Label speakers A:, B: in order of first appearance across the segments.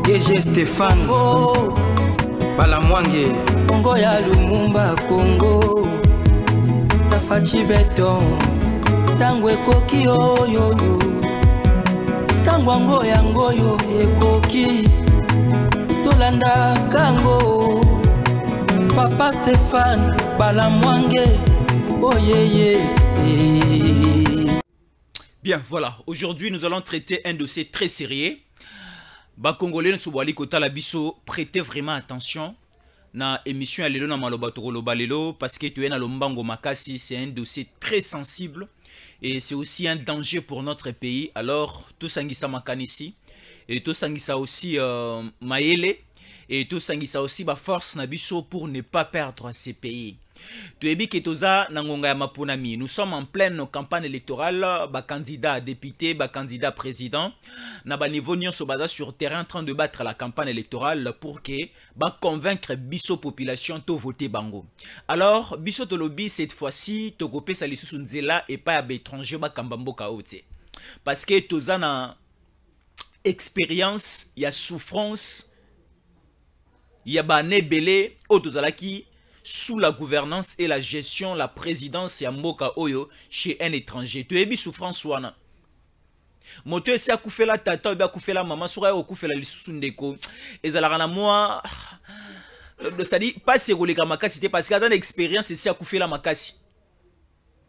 A: DG Stéphane
B: oh.
A: Balamwange
B: Congo ya Lumumba Congo Tafachi beton Tango ekoki oyoyo Tango ango yango yo ekoki Tolanda kango Papa Stéphane Balamwange oh yeah.
C: Bien, voilà. Aujourd'hui, nous allons traiter un dossier très sérieux. Congolais ne souboali kota la biso, prêtez vraiment attention na émission à l'élo na maloba tokoloba lelo parce que tu es na lombango makasi, c'est un dossier très sensible et c'est aussi un danger pour notre pays. Alors, tout sangisa makanisi et tout sangisa aussi maele et tout sangisa aussi ba force na biso pour ne pas perdre ces pays. Nous sommes en pleine campagne électorale, candidat député, candidat président. Nous sommes sur terrain en train de battre la campagne électorale pour que convaincre biso population de voter bango. Alors, biso to lobby cette fois-ci, to gopé sa lisusu nzela et pas à l'étranger kambambo kaote. Parce que toza na expérience, il y a souffrance, il y a bané belé, o tozalaki sous la gouvernance et la gestion, la présidence ya mboka oyo chez un étranger. Tu es souffrance wana. Moto esi akufela tata obi akufela maman sura okufela lisusu ndeko. Ezalaka na moi c'est-à-dire pas seroleka makasi te parce que dans l'expérience esi akufela makasi.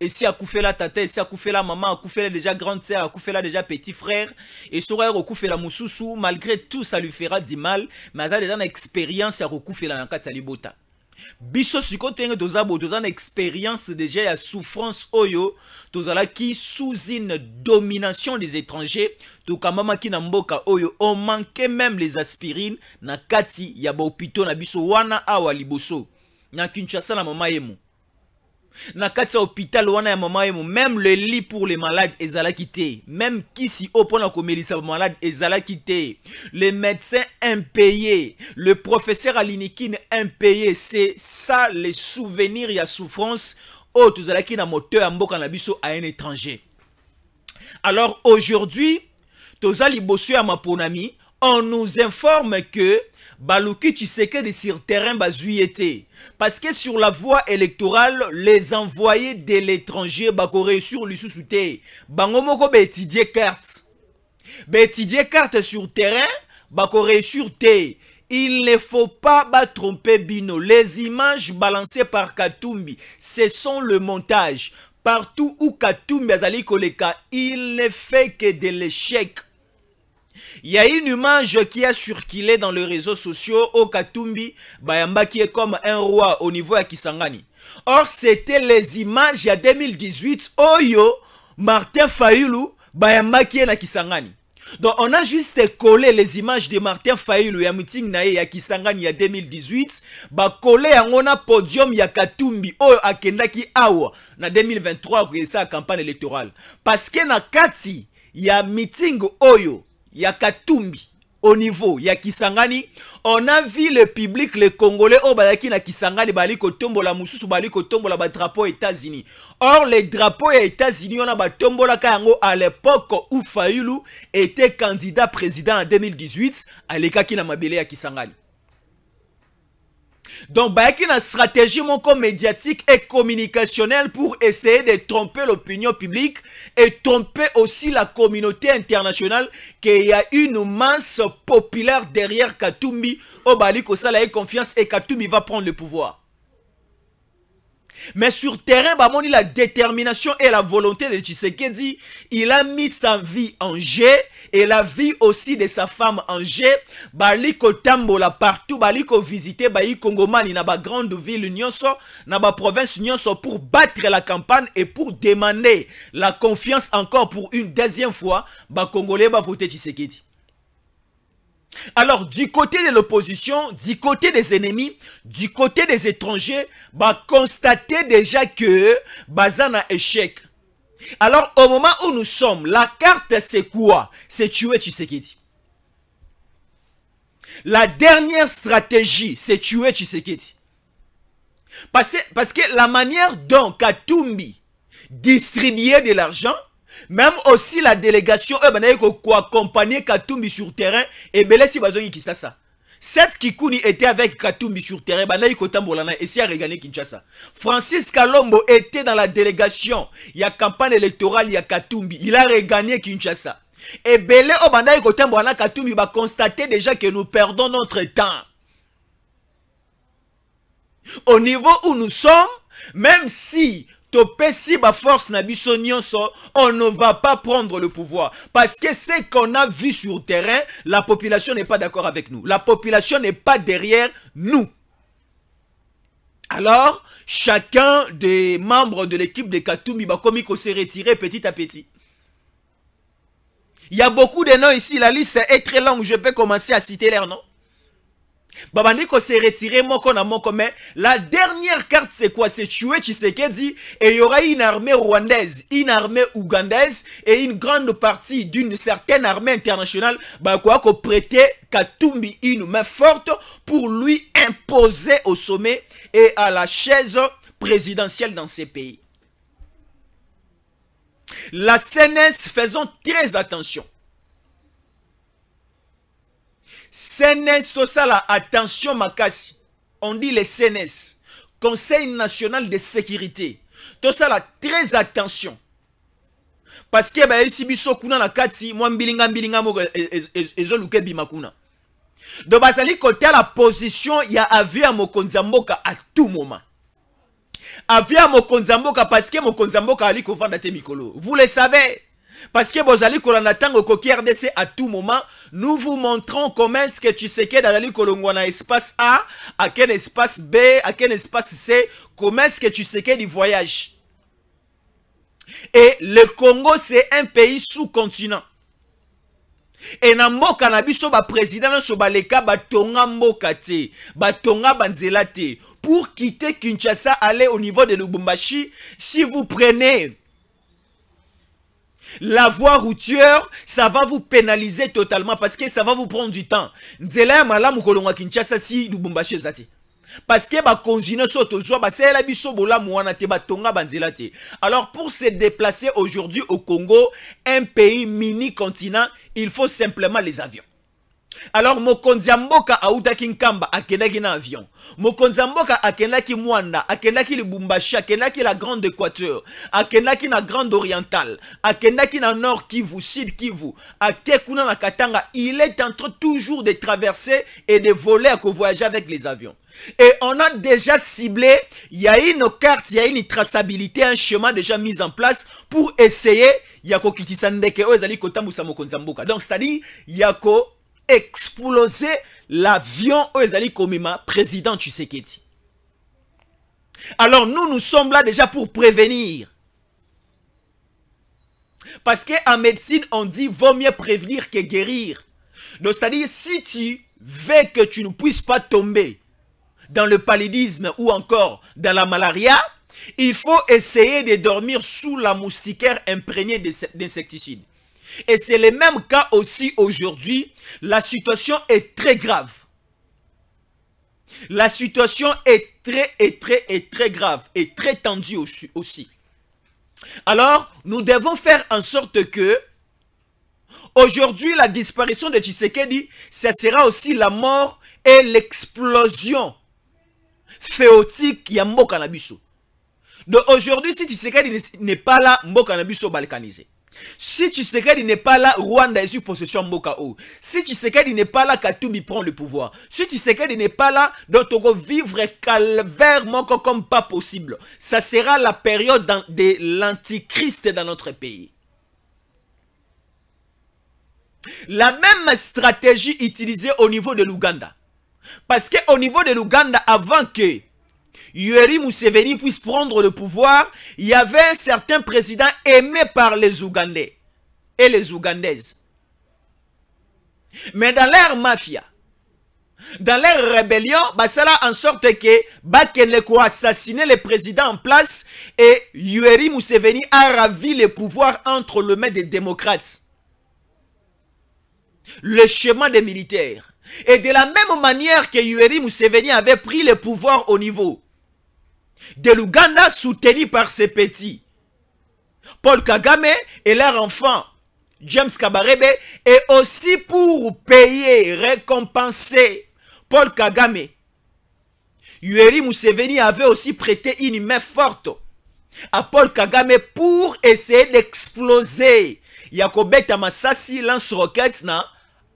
C: Esi akufela tata, esi akufela maman, akufela déjà grande sœur, akufela déjà petit frère et sura okufela mususu malgré tout ça lui fera du mal mais ça déjà une expérience ya okufela na kati ya libota. Biso siko tenge tozabo tozana expérience déjà ya souffrance oyo tozala ki sous une domination des étrangers tokamama ki na mboka oyo on manquait même les aspirines na kati ya ba hôpitaux na biso wana awa liboso na Kinshasa na mama yemo na kati ya hôpital wana ya mama yemo même le lit pour les malades ezala quitté même kisi opona komelisa ba malade ezala quitté les médecins impayés le professeur Alinikine impayé c'est ça les souvenirs ya souffrance o tozala ki na moteur ya mboka na biso à un étranger. Alors aujourd'hui tozali bosso ya maponami on nous informe que Baluki Tshisekedi sur terrain bazuyete parce que sur la voie électorale les envoyés de l'étranger bakore sur le sous-souté bango moko ba étudier carte sur terrain bakore sur te. Il ne faut pas tromper Bino. Les images balancées par Katumbi, ce sont le montage. Partout où Katumbi azali koleka, il ne fait que de l'échec. Il y a une image qui a circulé dans les réseaux sociaux au Katumbi, Bayamba qui est comme un roi au niveau de Kisangani. Or, c'était les images il y a 2018, Oyo, Martin Fayulu, Bayamba qui est na Kisangani. Donc, on a juste collé les images de Martin Fayulu, ya meeting na ya Kisangani il y a 2018, collé on a podium ya Katumbi, Oyo akendaki awa, na 2023, pour ça campagne électorale. Parce que na kati, il y a meeting Oyo, ya Katumbi au niveau ya Kisangani, on a vu le public, les Congolais au Bayaki na Kisangani baliko tombola mususu baliko tombola ba drapeau États-Unis. Or les drapeaux États-Unis on a ba tombola kango à l'époque où Fayulu était candidat président en 2018 à l'ékaki na mabele ya Kisangani. Donc, il y a une stratégie médiatique et communicationnelle pour essayer de tromper l'opinion publique et tromper aussi la communauté internationale qu'il y a une masse populaire derrière Katumbi. Obaliko Sala a confiance et Katumbi va prendre le pouvoir. Mais sur terrain, il a la détermination et la volonté de Tshisekedi. Il a mis sa vie en jeu et la vie aussi de sa femme en jeu. Baliko tambola partout, baliko visiter Kongomani na ba grande ville nyonso, na ba province nyonso pour battre la campagne et pour demander la confiance encore pour une deuxième fois. Ba Congolais ba voter Tshisekedi. Alors, du côté de l'opposition, du côté des ennemis, du côté des étrangers, constater déjà que Bazana échec. Alors, au moment où nous sommes, la carte c'est quoi? C'est tuer Tshisekedi. La dernière stratégie, c'est tuer Tshisekedi. Parce que la manière dont Katumbi distribuait de l'argent, Même aussi la délégation, ko accompagner Katumbi sur terrain, et Belesi Bazongi Kisasa. Cette Kikuni était avec Katumbi sur terrain, et si a regagné Kinshasa. Francis Kalombo était dans la délégation, il y a campagne électorale, il y a Katumbi, il a regagné Kinshasa. Et Belé Obanda Kotambolana Katumbi va constater déjà que nous perdons notre temps. Au niveau où nous sommes, même si Topesi ba force na biso nyonso, on ne va pas prendre le pouvoir. Parce que ce qu'on a vu sur le terrain, la population n'est pas d'accord avec nous. La population n'est pas derrière nous. Alors, chacun des membres de l'équipe de Katumbi Bakomiko s'est retiré petit à petit. Il y a beaucoup de noms ici, la liste est très longue, je peux commencer à citer leurs noms. Babandiko s'est retiré moko na moko, mais la dernière carte c'est quoi? C'est tuer Tshisekedi et il y aura une armée rwandaise, une armée ougandaise et une grande partie d'une certaine armée internationale quoi qu'on prêter Katumbi une main forte pour lui imposer au sommet et à la chaise présidentielle dans ces pays. La CNS, faisons très attention. CNS, tout ça là, attention Makasi. On dit les CNS, Conseil National de Sécurité. Tout ça là, très attention. Parce que bah, ici, biso kuna na kati, moi mbilinga mo ezoluke bimakuna. Donc basali côté à la position, il y a avis à Mokonzamboka à tout moment. Avis à Mokonzamboka parce que Mokonzamboka ali kovanda te mikolo. Vous le savez. Parce que Bozali Kolanatango Koki RDC à tout moment, nous vous montrons comment est-ce que tu sais que dans le Kolongwana espace A, à quel espace B, à quel espace C, comment est-ce que tu sais que du voyage. Et le Congo c'est un pays sous-continent. Et na mboka na biso ba président na sobaleka batonga mboka te, batonga banzela te. Pour quitter Kinshasa, aller au niveau de Lubumbashi, si vous prenez la voie routière, ça va vous pénaliser totalement parce que ça va vous prendre du temps. Nzela malamu kolonga Kinshasa si Lubumbashi zati. Parce que ba konjina soto zwa ba sela biso bola mwana te batonga banzela te. Alors pour se déplacer aujourd'hui au Congo, un pays mini continent, il faut simplement les avions. Alors Mokonzamboka autaki Nkamba akendaki na avion. Mokonzamboka akendaki Mwanda, akendaki Lubumbashi, akendaki la Grande Équateur, akendaki na Grande Orientale, akendaki na Nord Kivu, Sud Kivu, akekuna na Katanga. Il est en train toujours de traverser et de voler à voyager avec les avions. Et on a déjà ciblé, il y a une carte, il y a une traçabilité, un schéma déjà mis en place pour essayer donc c'est-à-dire yako exploser l'avion Ezali Komima, président Tshisekedi. Alors nous sommes là déjà pour prévenir. Parce qu'en médecine, on dit vaut mieux prévenir que guérir. Donc c'est-à-dire si tu veux que tu ne puisses pas tomber dans le paludisme ou encore dans la malaria, il faut essayer de dormir sous la moustiquaire imprégnée d'insecticides. Et c'est le même cas aussi aujourd'hui. La situation est très grave. La situation est très grave et très tendue aussi. Alors, nous devons faire en sorte que aujourd'hui, la disparition de Tshisekedi, ça sera aussi la mort et l'explosion féotique ya Mboka na biso. Donc aujourd'hui, si Tshisekedi n'est pas là, Mboka na biso balkanisé. Si Tshisekedi n'est pas là, Rwanda est sur possession Mboka O. Si Tshisekedi n'est pas là, Katumbi prend le pouvoir. Si Tshisekedi n'est pas là, donc on va vivre calvaire Moko comme pas possible. Ça sera la période de l'antichrist dans notre pays. La même stratégie utilisée au niveau de l'Ouganda. Parce qu'au niveau de l'Ouganda, avant que Yoweri Museveni puisse prendre le pouvoir, il y avait un certain président aimé par les Ougandais et les Ougandaises. Mais dans leur mafia, dans leur rébellion, cela en sorte que Bakeneko a assassiné le président en place et Yoweri Museveni a ravi le pouvoir entre les mains des démocrates. Le schéma des militaires. Et de la même manière que Yoweri Museveni avait pris le pouvoir au niveau de l'Ouganda, soutenu par ses petits, Paul Kagame et leur enfant James Kabarebe, et aussi pour payer, récompenser Paul Kagame. Yoweri Museveni avait aussi prêté une main forte à Paul Kagame pour essayer d'exploser Yakobeta Masasi lance-roquettes na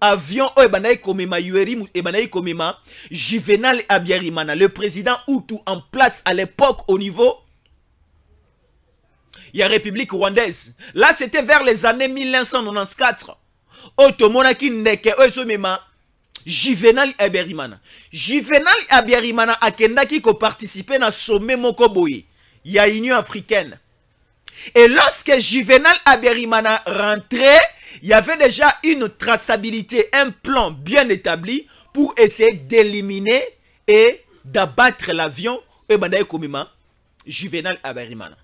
C: avion Ebanaï Komema Yoweri Ebanaï Komema Juvenal Abiyarimana, le président Hutu en place à l'époque au niveau il y a République rwandaise. Là, c'était vers les années 1994. Otomonaki Ndeke Oesomema Juvenal Abiyarimana. Juvenal Abiyarimana akendaki ko participer na sommet Mokoboye. Il y a Union africaine. Et lorsque Juvenal Abiyarimana rentrait, il y avait déjà une traçabilité, un plan bien établi pour essayer d'éliminer et d'abattre l'avion Ebanaï Komema Juvenal Abiyarimana.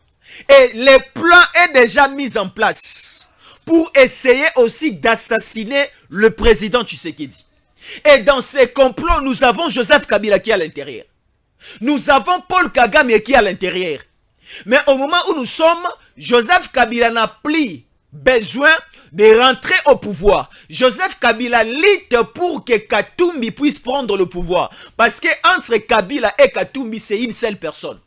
C: Et le plan est déjà mis en place pour essayer aussi d'assassiner le président Tshisekedi. Et dans ces complots, nous avons Joseph Kabila qui est à l'intérieur. Nous avons Paul Kagame qui est à l'intérieur. Mais au moment où nous sommes, Joseph Kabila n'a plus besoin de rentrer au pouvoir. Joseph Kabila lutte pour que Katumbi puisse prendre le pouvoir. Parce que entre Kabila et Katumbi, c'est une seule personne.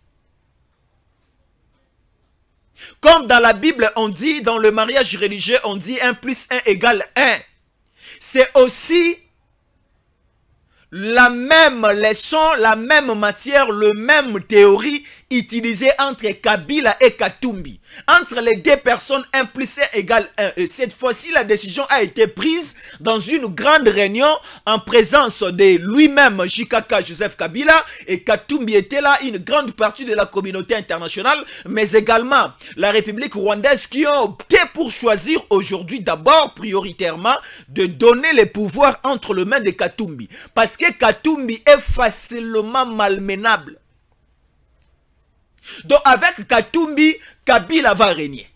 C: Comme dans la Bible, on dit, dans le mariage religieux, on dit 1 + 1 = 1. C'est aussi la même leçon, la même matière, le même théorie utilisée entre Kabila et Katumbi. Entre les deux personnes, 1 + 1 = 1. Et cette fois-ci, la décision a été prise dans une grande réunion en présence de lui-même, JKK Joseph Kabila, et Katumbi était là, une grande partie de la communauté internationale, mais également la République rwandaise qui ont opté pour choisir aujourd'hui d'abord, prioritairement, de donner les pouvoirs entre les mains de Katumbi. Parce que Katumbi est facilement malmenable. Donc avec Katumbi, Kabila va régner.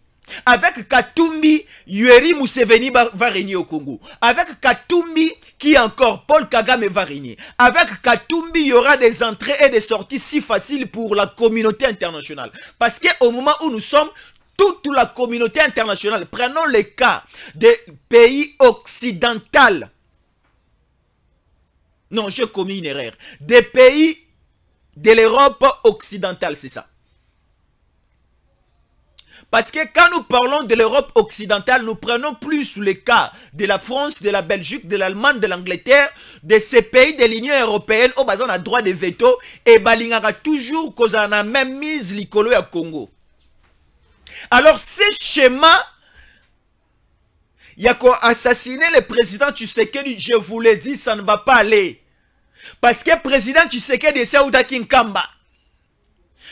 C: Avec Katumbi, Yoweri Museveni va régner au Congo. Avec Katumbi, qui encore Paul Kagame va régner. Avec Katumbi, il y aura des entrées et des sorties si faciles pour la communauté internationale. Parce qu'au moment où nous sommes, toute la communauté internationale, prenons le cas des pays occidentaux. Non, j'ai commis une erreur. Des pays de l'Europe occidentale, c'est ça. Parce que quand nous parlons de l'Europe occidentale, nous prenons plus le cas de la France, de la Belgique, de l'Allemagne, de l'Angleterre, de ces pays de l'Union européenne, où on a droit de veto, et balingara toujours qu'on a même mise l'icolo à Congo. Alors, ce schéma, il y a qu'à assassiner le président Tshisekedi, je vous l'ai dit, ça ne va pas aller. Parce que le président Tshisekedi, c'est Oudaki Nkamba.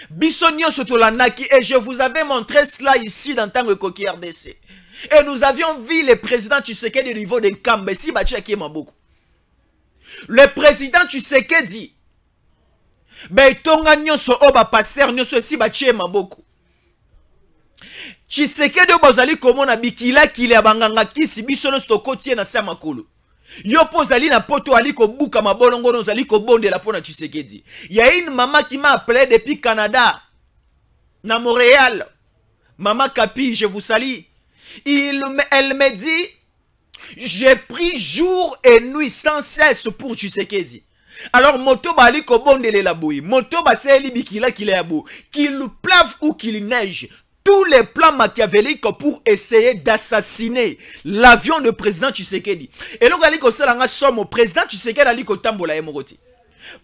C: Bissonio Sotolanaki, et je vous avais montré cela ici dans tant que coquille RDC. Et nous avions vu le président Tshisekedi au niveau de Nkamba, si Bachaki Maboko. Le président Tshisekedi, ben tonga nyoso oba pasteur nyoso si Bachie Maboko. Tshisekedi obazali komona bikila kile abanganga kisi bisono stokotie na samakolo. Yo pozali na poto aliko buka mabolongo no zali ko bonde la pona Tshisekedi. Il y a une maman qui m'a appelé depuis Canada, na Montréal. Maman Kapi, je vous salue. Elle me dit, j'ai pris jour et nuit sans cesse pour Tshisekedi. Alors moto ba aliko bonde le laboui. Moto ba seli bikila kile abo. Qu'il pleuve ou qu'il neige. Tous les plans machiavéliques pour essayer d'assassiner l'avion de président Tshisekedi. Et là, le président Tshisekedi a dit que tambola emoroti.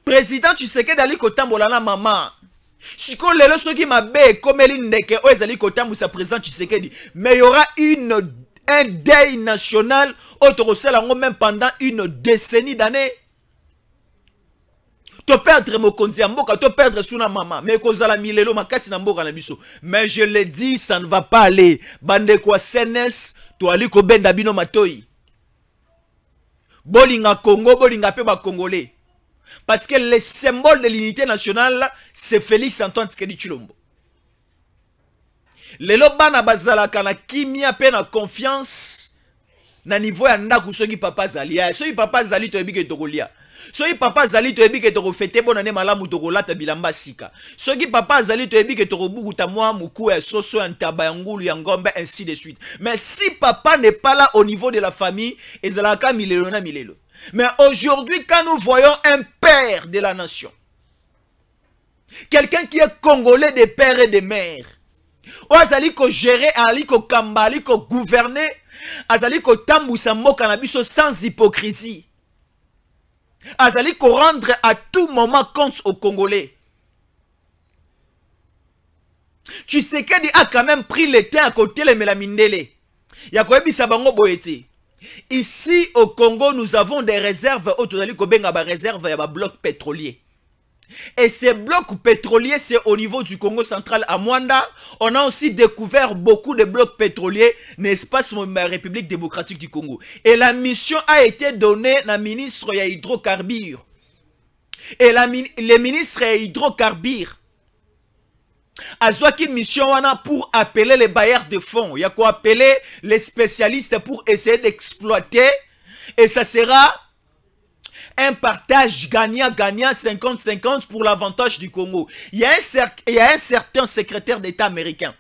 C: Président Tshisekedi a dit que tambola na maman. Si on le laisse qui m'a bé comme elle ndeke o ezali ko tambusa président Tshisekedi, mais il y aura un deuil national autour même pendant une décennie d'années. To perdre mokonzi ya mboka, to perdre suna mama, mais kozala milelo makasi na mboka na biso. Mais je le dis, ça ne va pas aller. Bande kwa senes, to ali ko benda bino matoi. Bolinga Congo, bolinga pe ba Congolais. Parce que le symbole de l'unité nationale, c'est Félix Antoine Tshisekedi Tshilombo. Lelo bana bazala kana kimia pe na confiance na niveau ya ndaku soki papa zali ya soki papa zali to ebike tokolia soki papa zali to ebike tokofete bona ne malamu tokolata bilamba sika soki papa zali to ebike tokobukuta mwa muku ya soso ya ntaba ya ngulu ya ngombe ainsi de suite. Mais si papa n'est pas là au niveau de la famille, ezalaka milelo na milelo. Mais aujourd'hui, quand nous voyons un père de la nation, quelqu'un qui est congolais des pères et des mères, azali ko gérer, ali ko kamba, ali ko gouverner, azali ko tambusa mboka na biso sans hypocrisie, azali ko rendre à tout moment compte aux Congolais. Tshisekedi a quand même pris le temps à côté les Melamindele. Yakoyebi sabango boyete. Ici au Congo, nous avons des réserves, réserves, il y a des blocs pétroliers. Et ces blocs pétroliers, c'est au niveau du Congo central à Mwanda. On a aussi découvert beaucoup de blocs pétroliers, n'est-ce pas, sur la République démocratique du Congo. Et la mission a été donnée à la ministre des hydrocarbures. Et les ministres des hydrocarbures, Azwaki mission wana pour appeler les bailleurs de fonds. Il y a quoi appeler les spécialistes pour essayer d'exploiter. Et ça sera un partage gagnant-gagnant 50-50 pour l'avantage du Congo. Il y a un certain secrétaire d'État américain.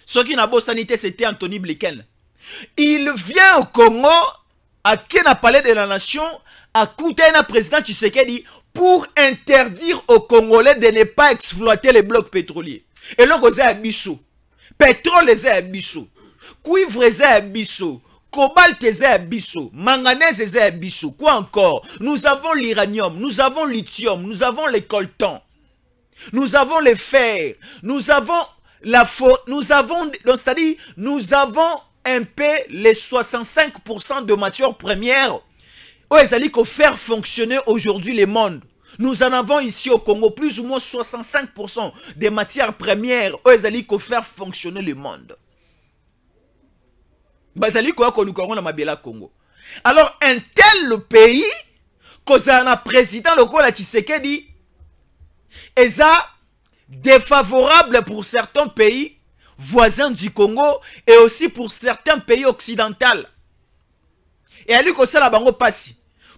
C: Ce qui n'a pas sanité, c'était Anthony Blinken. Il vient au Congo, à qui n'a parlé de la nation, à coûter un président Tshisekedi pour interdire aux Congolais de ne pas exploiter les blocs pétroliers. Et là, vous avez Bissou. Pétrole, les Bissou. Cuivre, les Bissou. Cobalt, les Bissou. Manganèse, les Bissou. Quoi encore? Nous avons l'uranium, nous avons le lithium, nous avons les coltans. Nous avons les fer. Nous avons la faute. Nous avons, c'est-à-dire, nous avons un peu les 65% de matières premières. Ils allaient faire fonctionner aujourd'hui le monde. Nous en avons ici au Congo plus ou moins 65% des matières premières. Ils allaient faire fonctionner le monde. Alors un tel pays, cause un président le Tshisekedi, est défavorable pour certains pays voisins du Congo et aussi pour certains pays occidentaux. Et à lui que ça la bango passe.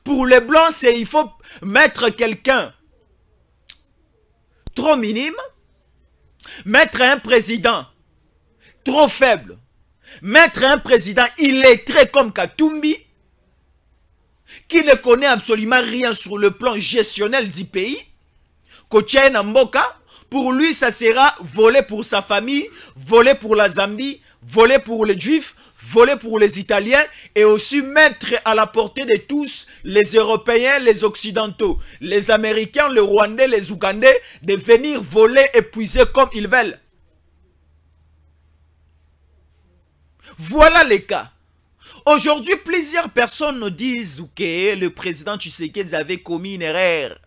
C: Pour les blancs, c'est il faut mettre quelqu'un trop minime, mettre un président trop faible, mettre un président illettré comme Katumbi, qui ne connaît absolument rien sur le plan gestionnel du pays, Kotiaï Namboka, pour lui ça sera voler pour sa famille, voler pour la Zambie, voler pour les Juifs, voler pour les Italiens et aussi mettre à la portée de tous les Européens, les Occidentaux, les Américains, les Rwandais, les Ougandais, de venir voler et puiser comme ils veulent. Voilà les cas. Aujourd'hui, plusieurs personnes nous disent que le président Tshisekedi avait commis une erreur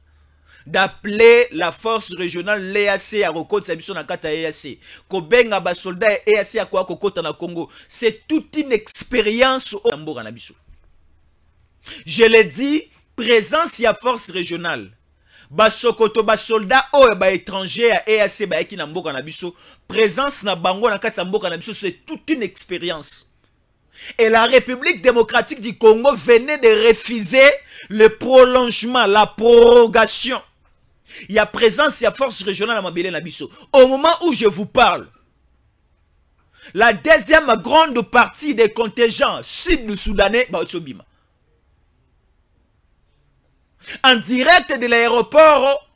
C: d'appeler la force régionale l'EAC à Rokota Sabiso na kata EAC. Kobenga ba soldat EAC à quoi Kokota na Congo. C'est toute une expérience au Tambour na biso. Je l'ai dit, présence ya force régionale. Ba sokoto ba soldat o ba étranger à EAC ba eki na mboka na biso. Présence na bango na kata mboka na biso, c'est toute une expérience. Et la République démocratique du Congo venait de refuser le prolongement, la prorogation. Il y a présence, il y a force régionale à Mabélé Nabiso. Au moment où je vous parle, la deuxième grande partie des contingents sud-soudanais, en direct de l'aéroport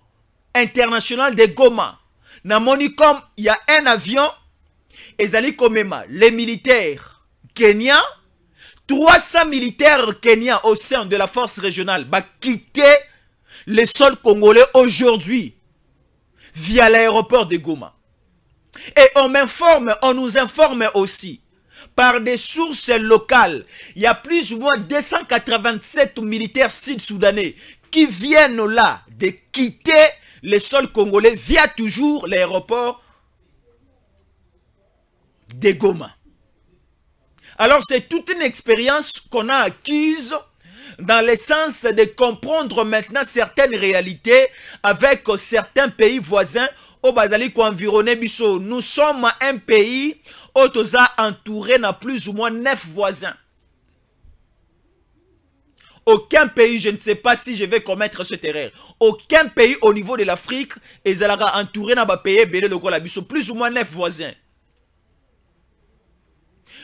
C: international de Goma, Namonicom, il y a un avion, et Zali Komema, les militaires kenyans, 300 militaires kenyans au sein de la force régionale, va quitter les sols congolais aujourd'hui via l'aéroport de Goma. Et on nous informe aussi par des sources locales, il y a plus ou moins 287 militaires sud-soudanais qui viennent là de quitter les sols congolais via toujours l'aéroport de Goma. Alors c'est toute une expérience qu'on a acquise dans le sens de comprendre maintenant certaines réalités avec certains pays voisins au bazali ko environner biso. Nous sommes un pays où toza entouré na plus ou moins 9 voisins. Aucun pays, je ne sais pas si je vais commettre cette erreur. Aucun pays au niveau de l'Afrique est entouré na ba pays belé le la biso, plus ou moins 9 voisins.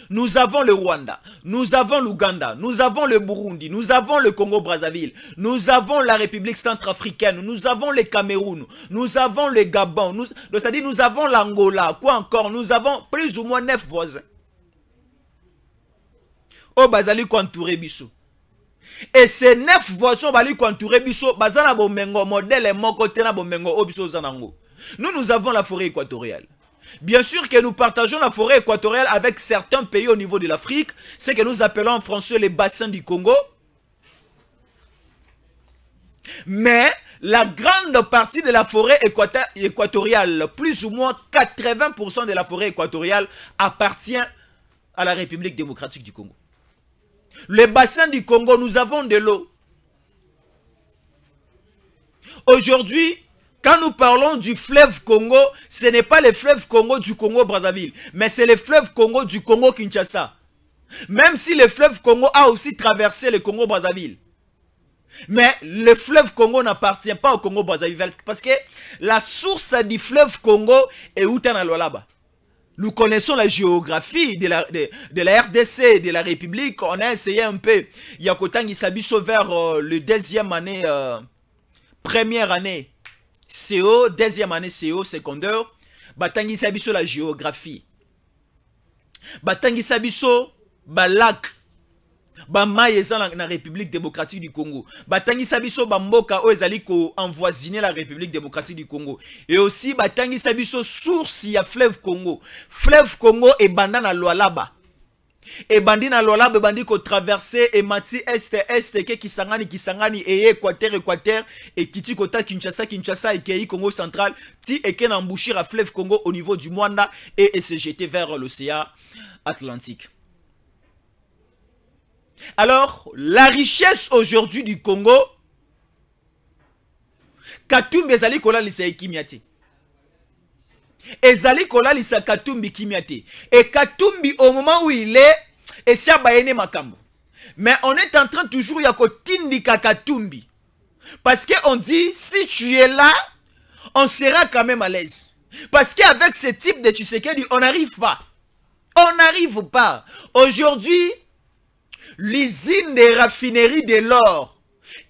C: Nous avons le Rwanda, nous avons l'Ouganda, nous avons le Burundi, nous avons le Congo-Brazzaville, nous avons la République centrafricaine, nous avons le Cameroun, nous avons le Gabon, c'est-à-dire nous avons l'Angola, quoi encore, nous avons plus ou moins 9 voisins. Oh, bazali kontouré biso. Et ces 9 voisins bali kontouré biso, bazana bomengo, modèle moko tena bomengo, obiso zanango. Nous avons la forêt équatoriale. Bien sûr que nous partageons la forêt équatoriale avec certains pays au niveau de l'Afrique, ce que nous appelons en français les bassins du Congo. Mais la grande partie de la forêt équatoriale, plus ou moins 80% de la forêt équatoriale, appartient à la République démocratique du Congo. Les bassins du Congo, nous avons de l'eau. Aujourd'hui, quand nous parlons du fleuve Congo, ce n'est pas le fleuve Congo du Congo-Brazzaville, mais c'est le fleuve Congo du Congo-Kinshasa. Même si le fleuve Congo a aussi traversé le Congo-Brazzaville. Mais le fleuve Congo n'appartient pas au Congo-Brazzaville, parce que la source du fleuve Congo est Outanalolaba. Nous connaissons la géographie de la RDC, de la République. On a essayé un peu, Yakotangi Sabiso vers le deuxième année, première année. CO, deuxième année CO, secondaire, batangi sabiso la géographie. Batangi sabiso ba lac, ba maïsa na République démocratique du Congo. Batangi sabiso ba mboka o ezali ko envoisiner la République démocratique du Congo. Et aussi batangi sabiso source ya fleuve Congo. Fleuve Congo et bandana Lualaba. Et bandi na lola be bandi ko traverser et mati est ke kisangani et équateur et kiti kota Kinshasa et kei Congo central ti et ken embouchir à fleuve Congo au niveau du Mwanda et se jeter vers l'océan Atlantique. Alors, la richesse aujourd'hui du Congo, Katumbi ezali kola lisa ekimiate. Ezali kola lisa Katumbi kimiate. Et Katumbi au moment où il est, et ça baene makambo. Mais on est en train toujours yako tindika Katumbi. Parce qu'on dit, si tu es là, on sera quand même à l'aise. Parce qu'avec ce type de Tshisekedi, on n'arrive pas. On n'arrive pas. Aujourd'hui, l'usine des raffineries de l'or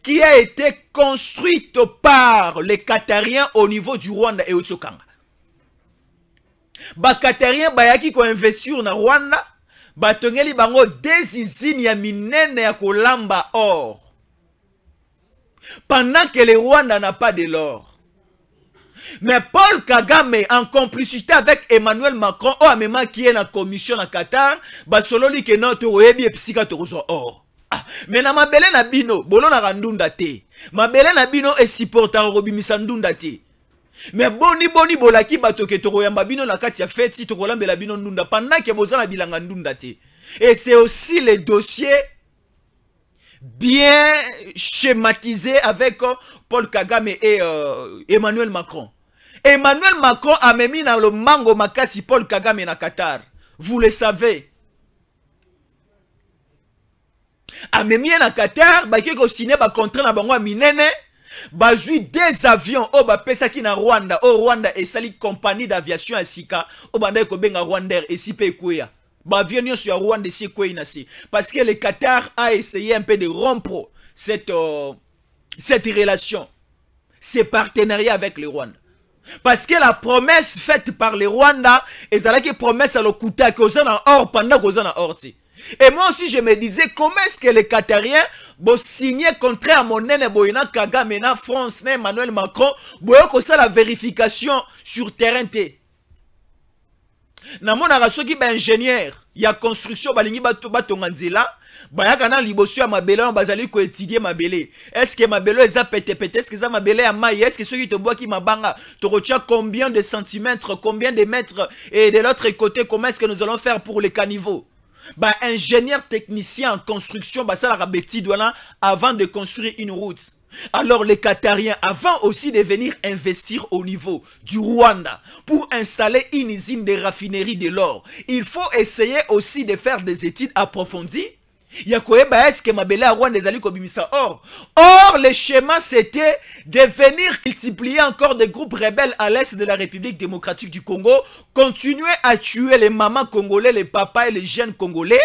C: qui a été construite par les Qatariens au niveau du Rwanda et au Tsokanga. Ba Qatariens bayaki ko investir na Rwanda, batongeli bango des usines ya minene ya kolamba or. Pendant que le Rwanda n'a pas de l'or. Mais Paul Kagame, en complicité avec Emmanuel Macron, qui est dans la commission à Qatar, basololi ke non to oyebi epsika to kozo or. Mais na mabele na bino, bolo na randunda te. Mabele na bino e supporta robimisa ndunda te. Mais boni bolaki bato ke to koyamba bino na kati ya feti to kolambela bino ndunda pendant que bozana bilanga ndunda te. Et c'est aussi le dossier bien schématisé avec Paul Kagame et Emmanuel Macron. Emmanuel Macron a mis dans le mango makasi Paul Kagame na Qatar. Vous le savez. A mis na Qatar, ba keko signé ba contrat na bango minene, ba jui des avions o ba pesa ki na Rwanda, o Rwanda et sali compagnie d'aviation Sika, o banda ko benga Rwandair et si pe kuya. Ba avion nyonso ya Rwanda si kuya na si. Parce que le Qatar a essayé un peu de rompre cette relation, ces partenariats avec le Rwanda. Parce que la promesse faite par le Rwanda, et ça la promesse à l'Okuta, que vous en or pendant que vous en or. Et moi aussi, je me disais, comment est-ce que les Qatariens vont signer contraire à mon nene Boyna Kagame, na France, na Emmanuel Macron, pour ça la vérification sur terrain. Na mon arasoki ba ingénieur, il y a construction, balingi batonganzila. Bayaka na liboso ya mabele on bazali ko étudier mabele. Est-ce que mabele eza pété est-ce que ça mabele ya maï, est-ce que ceux qui te boit qui mabanga te retient combien de centimètres, combien de mètres et de l'autre côté comment est-ce que nous allons faire pour les caniveaux? Bah ingénieur technicien en construction bah ça la rabeti douana avant de construire une route. Alors les Qatariens, avant aussi de venir investir au niveau du Rwanda pour installer une usine de raffinerie de l'or, il faut essayer aussi de faire des études approfondies. Est-ce que Mabele à Rwanda les kobimisa or? Or, le schéma c'était de venir multiplier encore des groupes rebelles à l'est de la République démocratique du Congo, continuer à tuer les mamans congolais, les papas et les jeunes congolais,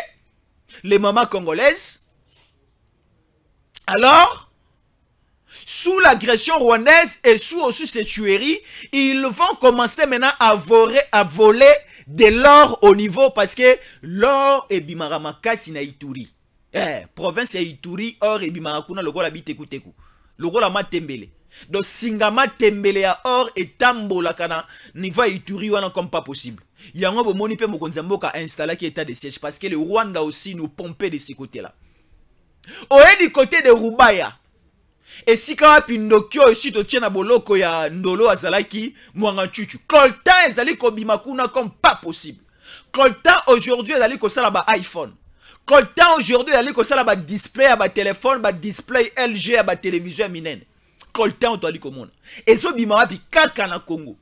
C: les mamans congolaises. Alors, sous l'agression rwandaise et sous aussi ces tueries, ils vont commencer maintenant à voler de l'or au niveau parce que l'or est bimaramakasi na Ituri. Province ya Ituri, or et bimarakuna logo la biteku teku. Logo la matembele. Donc singama tembele ya or et tambola kana niveau Ituri wana comme pas possible. Yango bo moni pe mokonza mboka installé qui état de siège parce que le Rwanda aussi nous pompait de ce côté-là. Du côté de Rubaya. Et si quand Pindokyo aussi to tiena boloko ya ndolo azalaki mwanga chuchu. Coltan ezali ko bimakuna comme pas possible. Coltan aujourd'hui ezali ko sala ba iPhone. Coltan aujourd'hui ezali ko sala ba display ya ba téléphone, ba display LG ya ba télévision minene. Coltan to ali ko mona. Ezo bimama bi kaka na Congo.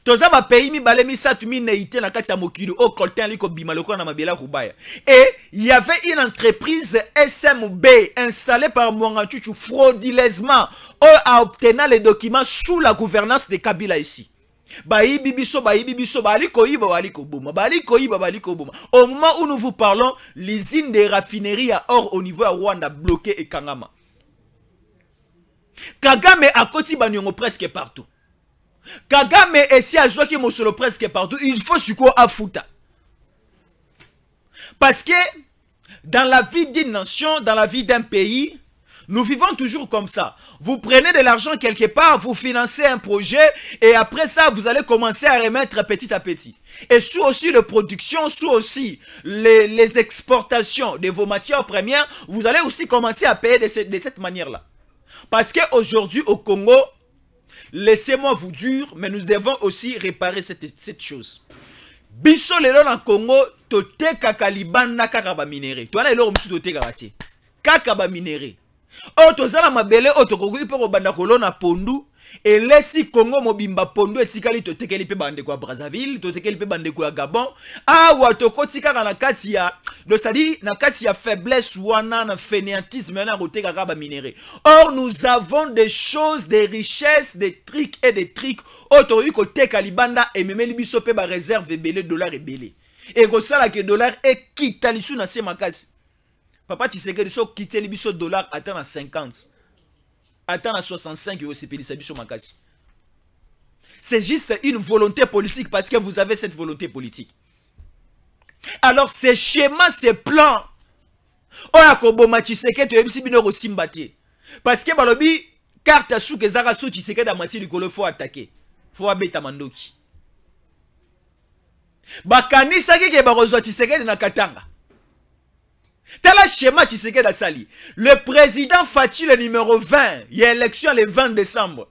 C: Toza ba pays mi balemi satu mi neite na kati ya mokili o Coltan liko bima loko na mabela Rubaya. Et il y avait une entreprise SMB installée par Mwanga Chuchu frauduleusement a obtenu les documents sous la gouvernance de Kabila ici. Baïbi biso baliko iba baliko boma baliko iba baliko boma. Au moment où nous vous parlons, l'usine des raffineries à or au niveau à Rwanda bloqué et Kangama. Kagame a koti banyongo presque partout. Kagame et si à Joaki Mosolo presque partout, il faut suko à Fouta. Parce que dans la vie d'une nation, dans la vie d'un pays, nous vivons toujours comme ça. Vous prenez de l'argent quelque part, vous financez un projet et après ça, vous allez commencer à remettre petit à petit. Et sous aussi la production, sous aussi les exportations de vos matières premières, vous allez aussi commencer à payer de cette manière-là. Parce qu'aujourd'hui au Congo, laissez-moi vous dire, mais nous devons aussi réparer cette chose. Biso lelo na Congo, tote kakalibanda kakaba minéré. Toi na lelo msu tote kabate. Kakaba minéré. O tozala mabele o tokoku ipo banda kolona pondu. Et laissi Congo mobimba pondu etikali totekeli pe bande kwa Brazzaville, totekeli pe bande kwa Gabon. Ah watoko tika na kati ya donc c'est-à-dire na kati ya faiblesse wana na fainéantisme na koteka kaba minéré. Or nous avons des choses, des richesses, des trucs et des trucs auto iko teka libanda et memeli biso pe ba réserve ebele dollar ebele. Et ko sala que dollar est kitalisu na se makasi. Papa Tshisekedi so kiteli biso dollar atteint à 50. Attends à 65 et aussi pays sur ma case. C'est juste une volonté politique parce que vous avez cette volonté politique. Alors ces schémas, ces plans, parce que balobi carte sous que zara sous Tshisekedi da mati likolo faut attaquer. Faut abeta mandoki. Bakanisa ke ba rozwa Tshisekedi na Katanga. Tel schéma Tshisekedi a sali. Le président Fachi le numéro 20, il y a élection le 20 décembre.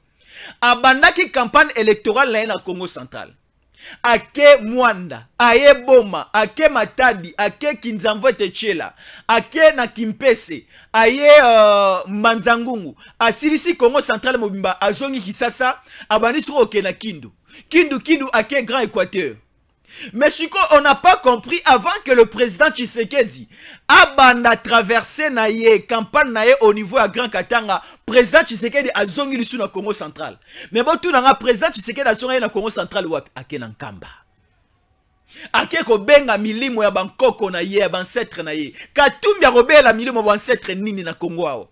C: Abandaki campagne électorale là na Congo central. Ake Mwanda, aye Boma, ake Matadi, ake Kinzamvo Techela, ake na Kimpese, aye Manzangungu, asilisi Congo central mobimba azongi Kisasa, abani suro oke na Kindu. Kindu ake Grand Équateur. Mais ce qu'on n'a pas compris avant que le président Tshisekedi abanda traversé naie campagne naie au niveau à Grand Katanga, président Tshisekedi a zongi lisu na Congo central. Mais bon tout na président Tshisekedi a zongi na Congo central ou ake na Nkamba. Ake ko benga milimo ya bankoko na ye ancêtre na ye. Katumbi a robé la milimo ba ancêtre nini na Congo ao.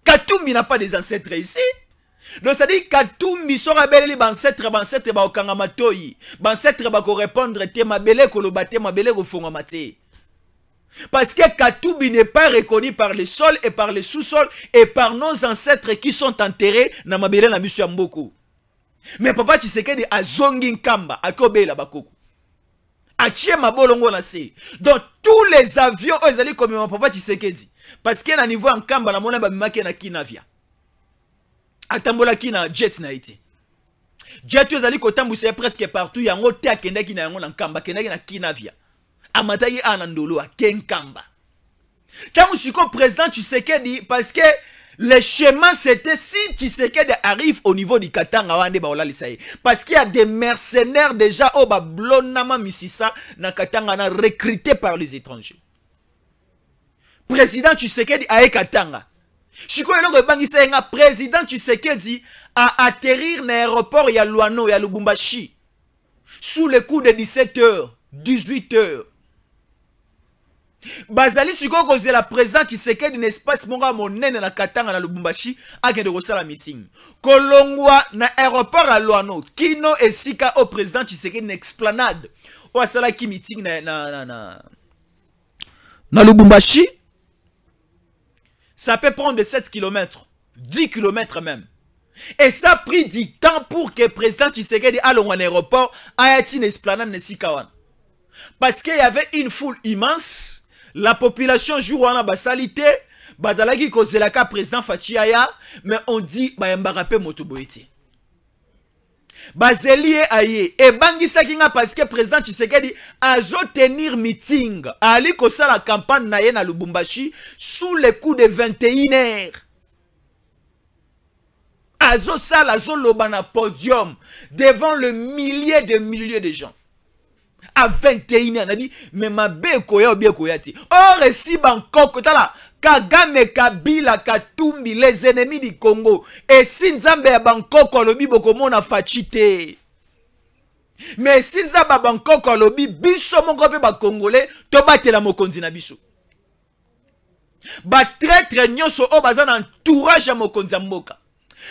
C: Katumbi n'a pas des ancêtres ici. Donc c'est-à-dire Katumbi sera belé bancêtre ba okanga matoyi, bancêtre ba ko répondre te mabele ko lo baté mabele ko fonga maté. Parce que Katumbi n'est pas reconnu par les sols et par les sous-sols et par nos ancêtres qui sont enterrés na mabele na biso ya mboko. Mais papa Tshisekedi azongi Nkamba akobela bakoko. Achie mabolongo na se. Donc tous les avions ezali comme papa Tshisekedi parce que na niveau en Nkamba na mona ba mimaki na Kinavia. Atambola ki na jet na iti. Jet ezali kotambuse presque partout yango te akendaki na yango na Nkamba, akendaki na Kinavia. Amataki anandolo a Kenkamba. Tango siko président Tshisekedi parce que Le schéma, c'était si Tshisekedi arrive au niveau du Katanga, parce qu'il y a des mercenaires déjà au Bablonama Misisa, na Katanga, na recrutés par les étrangers. Président Tshisekedi a Katanga. Président Tshisekedi a atterrir dans l'aéroport ya Luano, ya Lubumbashi, sous le coup de 17h, 18h. Bazali siko koze la président Tshisekedi n'espace monga monene na Katanga na Lubumbashi akende kosala meeting. Kolongwa na aéroport à Luano, kino esika au président Tshisekedi na explanade. O asala ki meeting na Lubumbashi. Ça peut prendre 7 km, 10 km même. Et ça a pris du temps pour que le président Tshisekedi aille en aéroport à une esplanade Nesikawan. Parce qu'il y avait une foule immense. La population joue en basalité, bazalaki kozelaka président Fachiaya, mais on dit ba Mbarape Motoboiti. Bazelie aye et bangisa kinga parce que président Tshisekedi a tenir meeting ali kosala campagne naye na Lubumbashi sous le coup de 21h. Azo sala azo loba na podium devant le milliers de gens. À 21h, on a dit, mais ma koya ou bien koyati. Or, si Bangkok, tala, Kagame, Kabila, Katumbi, les ennemis du Congo. Et si Nzambe à Bangkok, lobi bokomo na fachite. Mais si Nzambe à Bangkok, lobi, biso mongo pe ba Congolais, to bate la mokonzi na biso. Ba traître nyonso o bazan entourage à mokonzi mboka.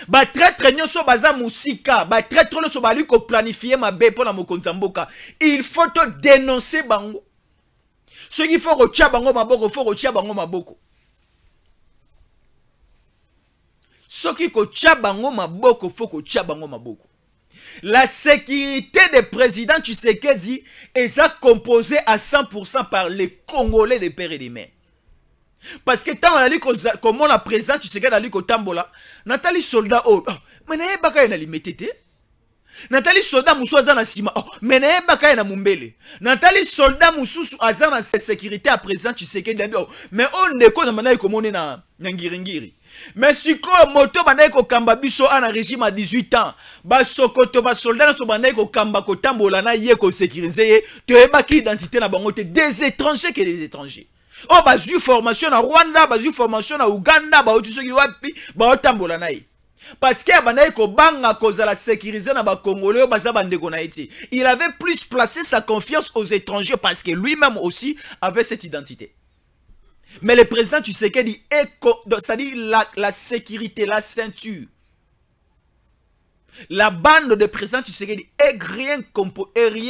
C: Ba traître nyonso baza musika, ba traître nyonso bali ko planifier mabe pour la mokonzi mboka. Il faut te dénoncer bango. Ce qu'il faut retia bango maboko, faut retia bango maboko. Ce qui ko tia bango maboko, faut ko tia bango maboko. La sécurité des présidents Tshisekedi est composée à 100% par les Congolais des pères et des mères. Parce que tant comme on a présent, tu sais qu'elle a tambola, Nathalie soldat oh, mais n'a pas qu'à limité. Nathalie soldat moussou azana sima, oh, mais n'a pas qu'à mumbele. Nathalie soldat moussou azana sécurité à présent, tu sais qu'elle a mais on ne connaît pas comment on est na ngiringiri. Mais si ko moto banaye ko kamba biso ana régime à 18 ans, ba sokoto ba soldat so banaye ko kamba ko tambola na ye ko sécuriser, te eba ki identité na bango te des étrangers que des étrangers. Oh, bah, eu formation à Rwanda, bah, eu formation à Ouganda, bah, tout ce qui wapi, bah, tambola naï. Parce que banaï ko banga koza la sécuriser na ba Congolais, bah, ça bande konaïti. Il avait plus placé sa confiance aux étrangers parce que lui-même aussi avait cette identité. Mais le président, tu sais qu'il dit, c'est-à-dire la sécurité, la ceinture. La bande de président, tu sais qu'il dit, est rien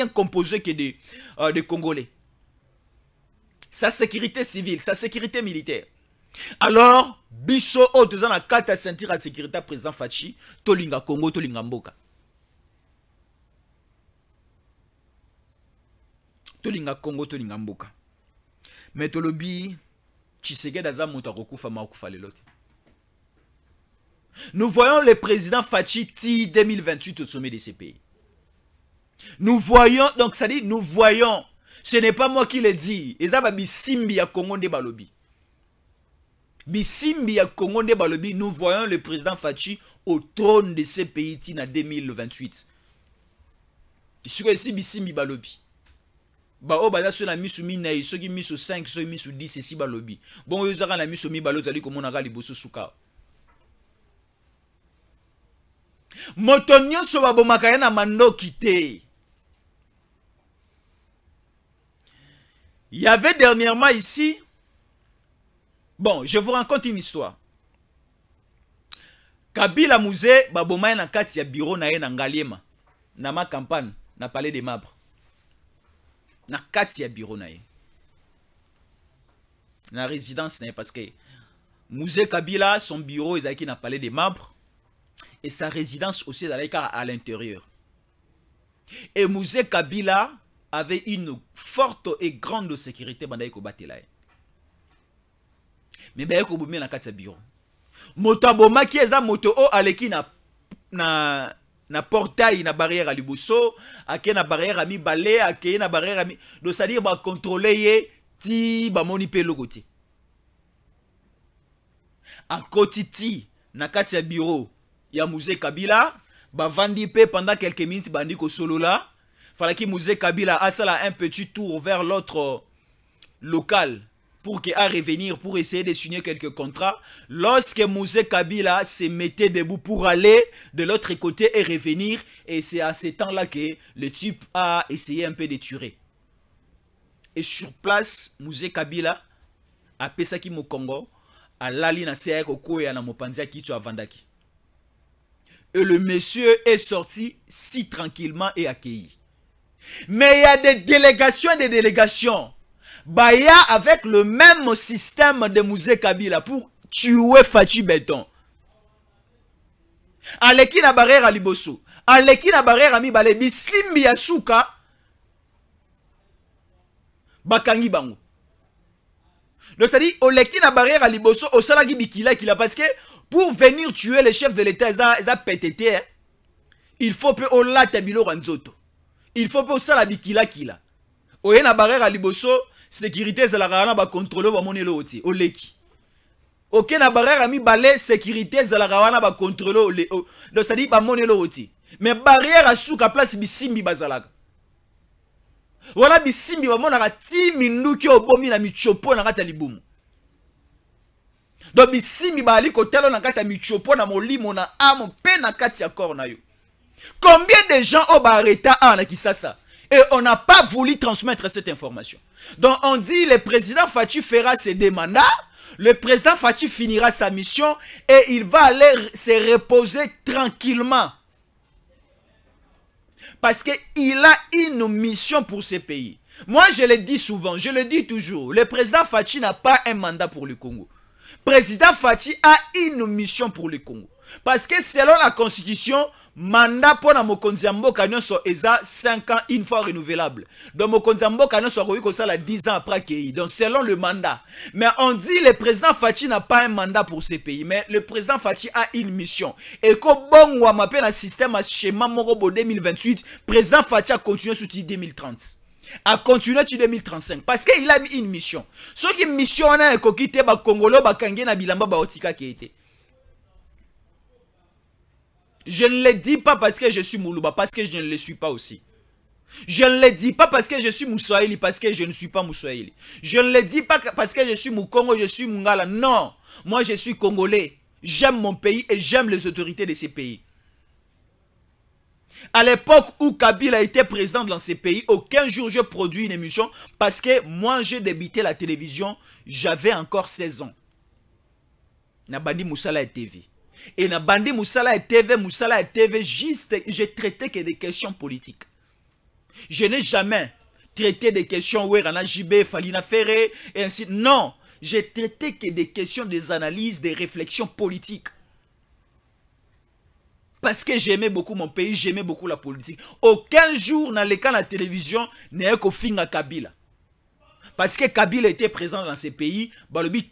C: composé que de Congolais. Sa sécurité civile, sa sécurité militaire. Alors, biso o tozana na kata sentir la sécurité président Fachi, tolinga Congo, tolinga mboka. Tolinga Congo, tolinga mboka. Mais tolobi Tshisekedi aza moto akokufa makufa lelote. Nous voyons le président Fachi ti 2028 au sommet de ces pays. Nous voyons, donc ça dit, nous voyons. Ce n'est pas moi qui le dis. Ezaba bisimbi ya Congo de Balobi. Bisimbi ya Congo de Balobi, nous voyons le président Fachi au trône de ce pays en 2028. Sur ici bisimbi Balobi. Ba o bada so na misu mina so ki misu 5 so misu 10 ici Balobi. Bon yo zaka na misu mi balo zali komona ga liboso suka. Motonyo so babomaka na mando kité. Il y avait dernièrement ici, bon, je vous raconte une histoire. Kabila Mouzé, baboma na kati ya bureau na ye na Ngaliema, na ma campagne, na palais des Mabres. Na kati ya bureau na ye. Na résidence na parce que Mouzé Kabila, son bureau est qui na palais des Mabres et sa résidence aussi est à l'intérieur. Et Mouzé Kabila avait une forte et grande sécurité bandai ko batelaye. Mais ba ko bomé na kati bureau. Moto aboma ki eza moto o aleki na portail na barrière à liboso, ake na barrière à mi balé, ake na barrière à mi do c'est-à-dire ba contrôler ye ti ba moni pe lokoti. à Kotiti na kati ya bureau ya Mouzé Kabila bavandi pe pendant quelques minutes bandi ko solo là fallait que Mouzé Kabila a ça un petit tour vers l'autre local pour qu'il a revenir pour essayer de signer quelques contrats. Lorsque Mouzé Kabila se mettait debout pour aller de l'autre côté et revenir, et c'est à ce temps-là que le type a essayé un peu de tuer. Et sur place, Mouzé Kabila a pesaki mo Congo, a lali na seya koko ya na mopanzia kitu avandaki. Et le monsieur est sorti si tranquillement et accueilli. Mais il y a des délégations et des délégations. Baya avec le même système de Mouzé Kabila pour tuer Fachi Béton. Aleki na barrière à Liboso. Aleki na barrière à Mibale. Bisimbi ya suka. Bakangi bango. Donc c'est-à-dire, Oleki na barrière à Liboso. Osalagi bikila kila. Parce que pour venir tuer les chefs de l'État, ils ont pétété. Il faut que Ola tabilo ranzoto. Il faut que Osala bikila kila. Oye na barrière à Liboso. Sécurité zalakana ba contrôler ba monelo oti oleki. OK na barrière ami balé sécurité zalakana ba contrôler donc ça dit ba monelo oti. Mais barrière à souka place bisimbi bazalaka. Wala bisimbi ba monaka ti minduki obomi na michopo na kata libumu. Donc bisimbi ba ali kotelo na kata michopo na molimo na amo pe na kati ya corps na yo. Combien de gens ont arrêté na Kisasa? Et on n'a pas voulu transmettre cette information. Donc on dit le président Fachi fera ses demandes, le président Fachi finira sa mission et il va aller se reposer tranquillement. Parce qu'il a une mission pour ce pays. Moi je le dis souvent, je le dis toujours, le président Fachi n'a pas un mandat pour le Congo. Le président Fachi a une mission pour le Congo. Parce que selon la constitution, mandat pour na mokonzi mboka nyonso eza 5 ans une fois renouvelable. Donc mokonzi mboka nyonso akoki ko sala 10 ans après qu'il. Donc selon le mandat. Mais on dit le président Fachi n'a pas un mandat pour ce pays, mais le président Fachi a une mission. Et ko bongwa mape na système à schéma morobo 2028, président Fachi a continué sous 2030. A continué sur 2035 parce qu'il a mis une mission. Ce qui mission on a kokite ba Congolo ba kange na bilamba ba otika ki été. Je ne le dis pas parce que je suis Moulouba, parce que je ne le suis pas aussi. Je ne le dis pas parce que je suis Moussaïli, parce que je ne suis pas Moussaïli. Je ne le dis pas parce que je suis Moukongo, je suis Mungala. Non, moi je suis Congolais. J'aime mon pays et j'aime les autorités de ces pays. À l'époque où Kabila était président dans ces pays, aucun jour je produis une émission parce que moi j'ai débuté la télévision, j'avais encore 16 ans. Nabandi Moussala TV. Et na bandi Moussala TV, juste, j'ai traité que des questions politiques. Je n'ai jamais traité des questions où Rana Jibé, Falina Ferré, et ainsi. Non, j'ai traité que des questions, des analyses, des réflexions politiques. Parce que j'aimais beaucoup mon pays, j'aimais beaucoup la politique. Aucun jour, dans les cas de la télévision, n'est qu'au fin à Kabila. Parce que Kabila était présent dans ces pays,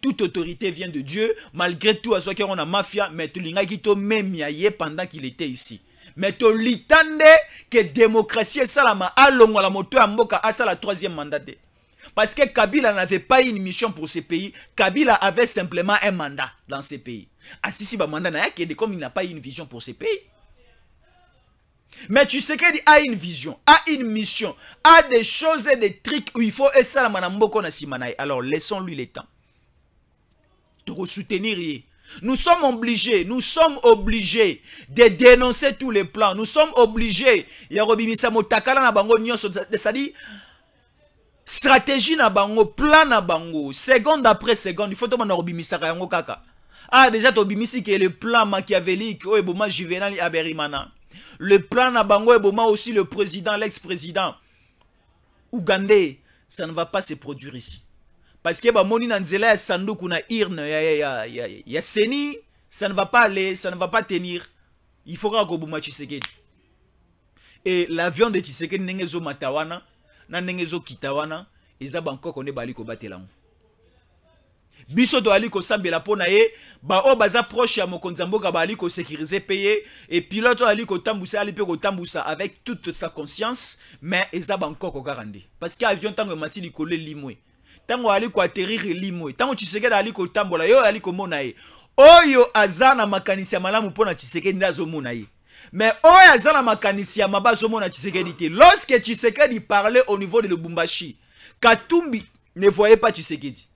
C: toute autorité vient de Dieu. Malgré tout, à ce qu'on a mafia, mais tu l'as dit même pendant qu'il était ici. Mais tu l'itande que démocratie est ça la moto à Mboka à ça la 3e mandat. Parce que Kabila n'avait pas une mission pour ces pays. Kabila avait simplement un mandat dans ces pays. Ah si mandat comme il n'a pas une vision pour ces pays. Mais tu sais qu'il a une vision, a une mission, a des choses et des trucs où il faut et ça la simanaï. Alors laissons-lui le temps de soutenir. Nous sommes obligés de dénoncer tous les plans. Nous sommes obligés. C'est-à-dire stratégie na bango, plan na bango, seconde après seconde, il faut que kaka. Ah déjà tobimisi que le plan machiavélique, Obama Juvenal Aberimana. Le plan na bango Obama aussi le président, l'ex-président ougandais, ça ne va pas se produire ici. Parce que moni nanzela ya sanduku na irne ya seni, ça ne va pas aller, ça ne va pas tenir. Il faudra que Obama Tshisekedi. Et l'avion de Tshisekedi nengezo matawana, na nengezo kitawana, eza banko kone bali ko batela. Biso to ali ko sambela pona ye ba o baza proche ya mokonzi mboka ba ali ko sécuriser payer et pilote ali ko tambusa ali pe ko tambusa avec toute sa conscience mais eza banko ko karande parce que avion tango mati likole limwe tango ali ko atterrir limwe tango Tshisekedi ali ko tambola yo ali ko mona ye oyo azana makanisi ya malamu pona Tshisekedi ndazo mona ye. Mais oyo azana makanisi ya mabazo mona Tshisekedi te. Lorsque Tshisekedi parlait au niveau de Lubumbashi, Katumbi ne voyait pas Tshisekedi.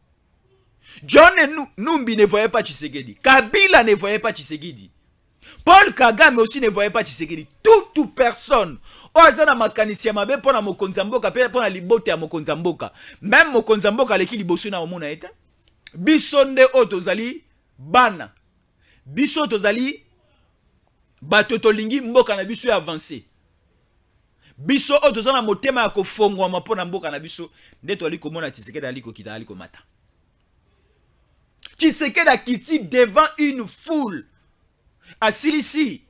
C: John Numbi ne voyait pas Tshisekedi. Kabila ne voyait pas Tshisekedi. Paul Kagame aussi ne voyait pas Tshisekedi. Toute personne. Oazana makanisi ya mabe pona mokonzamboka pe pona libote ya mokonzamboka. Même mokonzamboka leki liboso na omona eta. Bisonde otozali bana. Biso tozali bato tolingi mboka na biso ya avancé. Biso otozana motema ya kofongwa mapona mboka na biso ndeto ali komona Tshisekedi ali kokita ali komata. Tshisekedi a kiti devant une foule. Asilisi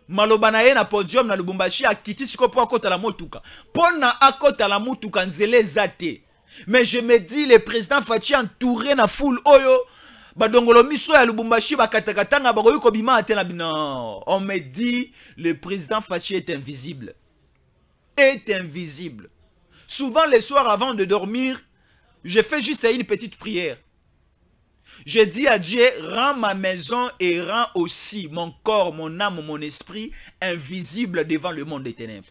C: malobana ye na podium na Lubumbashi a kiti siko po akota la motuka. Pona akota la motuka nzele zate. Mais je me dis le président Fachi entouré na foule oyo badongolo miso ya Lubumbashi bakatakatanga bakoyi kobima atena bino. On me dit le président Fachi est invisible. Est invisible. Souvent les soirs avant de dormir, je fais juste une petite prière. Je dis à Dieu, rends ma maison et rends aussi mon corps, mon âme, mon esprit invisible devant le monde des ténèbres.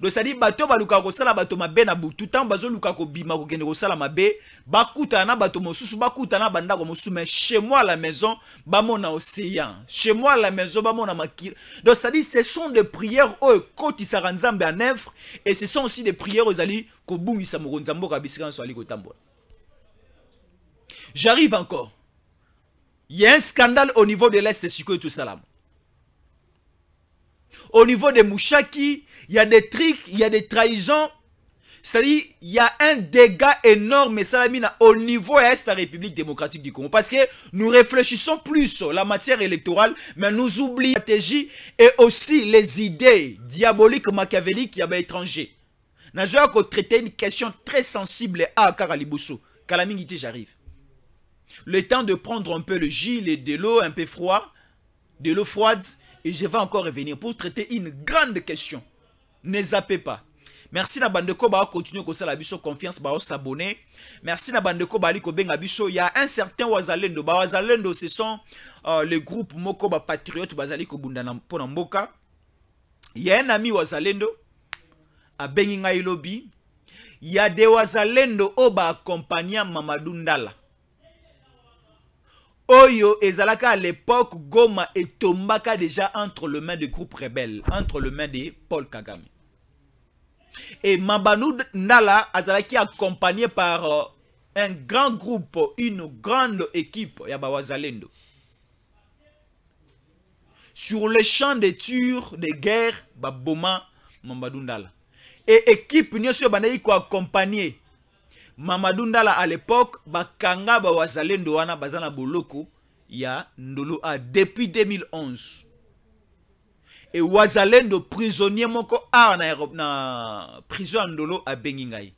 C: Donc ça dit, bato baluka kosala bato mabe na butu tant bazo luka ko bima ko kende kosala mabe bakuta na bato mosusu bakuta na banda ko mosusu, mais chez moi à la maison bamona océan, chez moi à la maison bamona makira. Donc ça dit, ce sont des prières au koti saranzambe en œuvre et ce sont aussi des prières aux ali ko bungisa mokonzambo ka bisika so ali ko tambola. J'arrive encore. Il y a un scandale au niveau de l'Est, c'est tout salam. Au niveau de Mouchaki, il y a des trucs, il y a des trahisons. C'est-à-dire, il y a un dégât énorme salamina, au niveau Est de la République démocratique du Congo. Parce que nous réfléchissons plus sur la matière électorale, mais nous oublions la stratégie et aussi les idées diaboliques, machiavéliques qui y a étrangers. Nous avons traité une question très sensible à Karalibousso. Kalamingiti, j'arrive. Le temps de prendre un peu le jus, de l'eau un peu froide, de l'eau froide, et je vais encore revenir pour traiter une grande question. Ne zappez pas. Merci na bandeko ba continuer comme ça la biso confiance ba s'abonner. Merci na bandeko ba liko benga biso. Il y a un certain Wazalendo. Ba Wazalendo ce sont les groupes moko ba patriotes bazali ko bundana pona mboka. Il y a un ami Wazalendo a bengi ngai lobby. Il y a des Wazalendo o ba accompagnant Mamadou Ndala. Oyo ezalaka à l'époque Goma et Tombaka déjà entre les mains des groupes rebelles, entre les mains de Paul Kagame. Et Mamadou Ndala azalaki accompagné par un grand groupe, une grande équipe Yaba Wazalendo. Sur le champ de tir de guerre, Baboma Mamadou Ndala. Et équipe nyoso banayi ko accompagné Mamadou Ndala à l'époque, bakanga ba Wazalendo wana bazana boloko ya ndolo a depuis 2011. Et Wazalendo prisonnier moko a na prison ndolo a bengingai.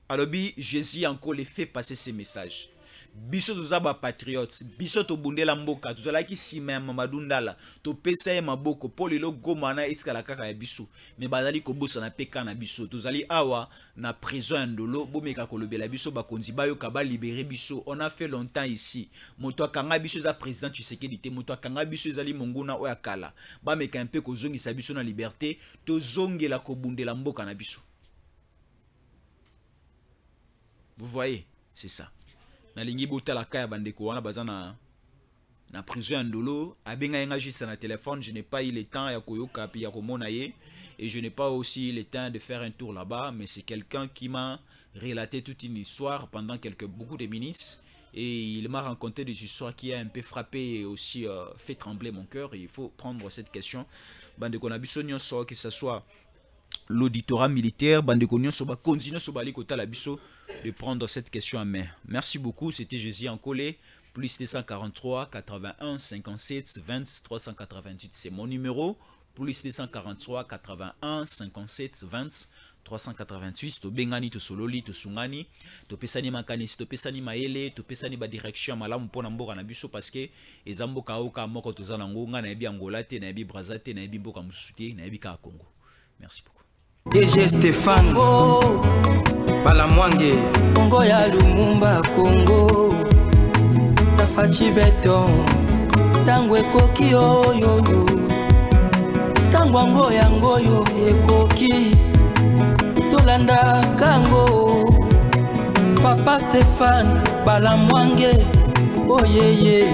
C: Alors bi Jésus encore les fait passer ces messages. Biso tozaba patriotes, biso to bundela mboka, tozala ki sima Mamadou Ndala, to pesa ya maboko po lelo goma na etikala kaka ya biso, mais bazali ko bosa na peka na biso, tozali awa na prison ndolo, bomeka kolobela biso bakonzi bayo kaba libérer biso. On a fait longtemps ici. Moto akanga biso za président Tshisekedi te, moto akanga biso zali monguna oya kala. Ba meka mpe ko zongisa biso na liberté, to zongela ko bundela mboka na biso. Vous voyez, c'est ça. Na lingi bota la kaya bandeko wana bazana na prison ndolo abenga nga juste na téléphone, je n'ai pas eu le temps ya koyoka pi ya komona ye et je n'ai pas aussi le temps de faire un tour là-bas, mais c'est quelqu'un qui m'a relaté toute une histoire pendant beaucoup de minutes et il m'a raconté des histoires qui a un peu frappé et aussi fait trembler mon cœur. Et il faut prendre cette question bandeko na biso nyonso, que ce soit l'auditorat militaire, bandeko nyonso ba continuer so bali kota la biso de prendre cette question en main. Merci beaucoup, c'était Jésus en collé, plus 243 81 57 20 388, c'est mon numéro, plus 243 81 57 20 388. To bengani, to sololi, to sungani, to pesani makanisi, to pesani maele, to pesani ba direction malamu pona mboka na biso, parce que ezamboka oka moko tozana ngonga na ebi Angola te, na ebi Brazza te, na ebi mboka musuti, na ebi ka Congo. Merci beaucoup.
A: DG Stéphane Balamwange
B: Congo ya Lumumba Congo Tafachi Beton ntango ekoki oyoyo ntango yangoyo ekoki tolanda kango Papa Stéphane Balamwange oyeye